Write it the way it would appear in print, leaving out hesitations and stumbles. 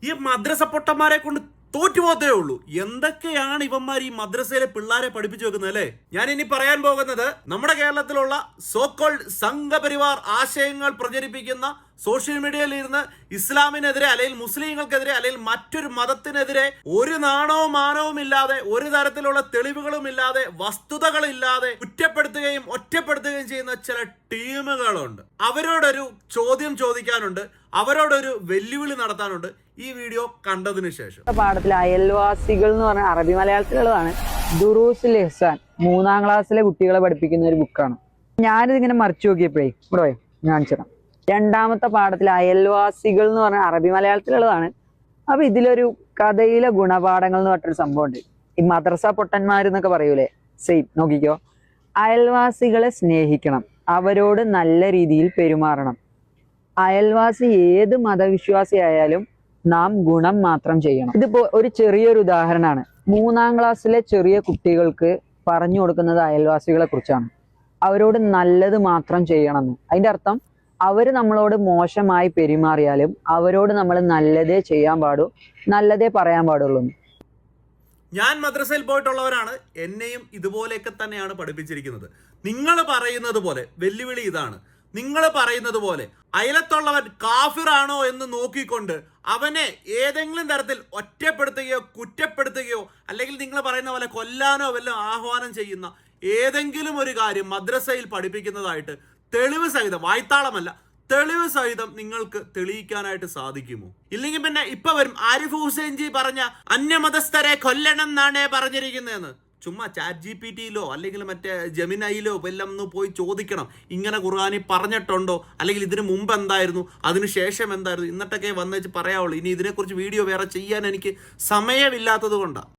ഈ മദ്രസ പൊട്ടന്മാരെ കൊണ്ട് തോറ്റുപോത്തേ ഉള്ളൂ. എന്തൊക്കെയാണ് ഇവന്മാർ ഈ മദ്രസയിലെ പിള്ളേരെ പഠിപ്പിച്ചു വെക്കുന്നത് അല്ലേ? ഞാൻ ഇനി പറയാൻ പോകുന്നത് നമ്മുടെ കേരളത്തിലുള്ള സോക്കോൾഡ് സംഘപരിവാർ ആശയങ്ങൾ പ്രചരിപ്പിക്കുന്ന സോഷ്യൽ മീഡിയയിൽ ഇരുന്ന് ഇസ്ലാമിനെതിരെ അല്ലെങ്കിൽ മുസ്ലിങ്ങൾക്കെതിരെ അല്ലെങ്കിൽ മറ്റൊരു മതത്തിനെതിരെ ഒരു നാണവും മാനവും ഇല്ലാതെ ഒരു തരത്തിലുള്ള തെളിവുകളും ഇല്ലാതെ വസ്തുതകളില്ലാതെ കുറ്റപ്പെടുത്തുകയും ഒറ്റപ്പെടുത്തുകയും ചെയ്യുന്ന ചില ടീമുകളുണ്ട്. അവരോടൊരു ചോദ്യം ചോദിക്കാനുണ്ട്, അവരോടൊരു വെല്ലുവിളി നടത്താനുണ്ട് ഈ വീഡിയോ കണ്ടതിന് ശേഷം. പാഠത്തിൽ അയൽവാസികൾ എന്ന് പറഞ്ഞ അറബി മലയാളത്തിലുള്ളതാണ്. ദുറൂസുൽ ഇഹ്സാൻ 3ാം ക്ലാസ്സിലെ കുട്ടികളെ പഠിപ്പിക്കുന്ന ഒരു ബുക്കാണ്. ഞാനിതിങ്ങനെ മറിച്ചു നോക്കിയപ്പോഴേ ഇവിടെ കാണിച്ചിടാം. 2ാമത്തെ പാഠത്തിൽ അയൽവാസികൾ എന്ന് പറഞ്ഞ അറബി മലയാളത്തിലുള്ളതാണ്. അപ്പൊ ഇതിലൊരു കഥയിലെ ഗുണപാഠങ്ങൾ എന്ന് പറഞ്ഞൊരു സംഭവം ഉണ്ട്. ഈ മദ്രസ പൊട്ടന്മാരെന്നൊക്കെ പറയൂലേ, സെയിം. നോക്കിക്കോ. അയൽവാസികളെ സ്നേഹിക്കണം, അവരോട് നല്ല രീതിയിൽ പെരുമാറണം. അയൽവാസി ഏത് മതവിശ്വാസി ആയാലും നാം ഗുണം മാത്രം ചെയ്യണം. ഇതിപ്പോ ഒരു ചെറിയൊരു ഉദാഹരണമാണ്. 3ാം ക്ലാസ്സിലെ ചെറിയ കുട്ടികൾക്ക് പറഞ്ഞു കൊടുക്കുന്നത് അയൽവാസികളെ കുറിച്ചാണ്. അവരോട് നല്ലത് മാത്രം ചെയ്യണമെന്ന്. അതിന്റെ അർത്ഥം അവര് നമ്മളോട് മോശമായി പെരുമാറിയാലും അവരോട് നമ്മൾ നല്ലതേ ചെയ്യാൻ പാടൂ, നല്ലതേ പറയാൻ പാടുള്ളൂ. ഞാൻ മദ്രസയിൽ പോയിട്ടുള്ളവരാണ്, എന്നെയും ഇതുപോലെയൊക്കെ തന്നെയാണ് പഠിപ്പിച്ചിരിക്കുന്നത്. നിങ്ങൾ പറയുന്നത് പോലെ വെല്ലുവിളി ഇതാണ്. നിങ്ങൾ പറയുന്നത് പോലെ അയലത്തുള്ളവൻ കാഫിറാണോ എന്ന് നോക്കിക്കൊണ്ട് അവനെ ഏതെങ്കിലും തരത്തിൽ ഒറ്റപ്പെടുത്തുകയോ കുറ്റപ്പെടുത്തുകയോ അല്ലെങ്കിൽ നിങ്ങൾ പറയുന്ന പോലെ കൊല്ലാനോ വല്ലതും ആഹ്വാനം ചെയ്യുന്ന ഏതെങ്കിലും ഒരു കാര്യം മദ്രസയിൽ പഠിപ്പിക്കുന്നതായിട്ട് തെളിവ് സഹിതം, വായ്ത്താളമല്ല, തെളിവ് സഹിതം നിങ്ങൾക്ക് തെളിയിക്കാനായിട്ട് സാധിക്കുമോ? ഇല്ലെങ്കിൽ പിന്നെ ഇപ്പൊ വരും ആരിഫ് ഹുസൈൻജി പറഞ്ഞ അന്യമതസ്ഥരെ കൊല്ലണം എന്നാണ് പറഞ്ഞിരിക്കുന്നതെന്ന്. ചുമ്മാ ChatGPT-യിലോ അല്ലെങ്കിൽ മറ്റേ ജെമിനയിലോ എല്ലാം ഒന്ന് പോയി ചോദിക്കണം, ഇങ്ങനെ ഖുർആനിൽ പറഞ്ഞിട്ടുണ്ടോ, അല്ലെങ്കിൽ ഇതിന് മുമ്പ് എന്തായിരുന്നു, അതിന് ശേഷം എന്തായിരുന്നു, എന്നിട്ടൊക്കെ വന്നേച്ച് പറയാവുള്ളൂ. ഇനി ഇതിനെക്കുറിച്ച് വീഡിയോ വേറെ ചെയ്യാൻ എനിക്ക് സമയമില്ലാത്തത് കൊണ്ടാണ്.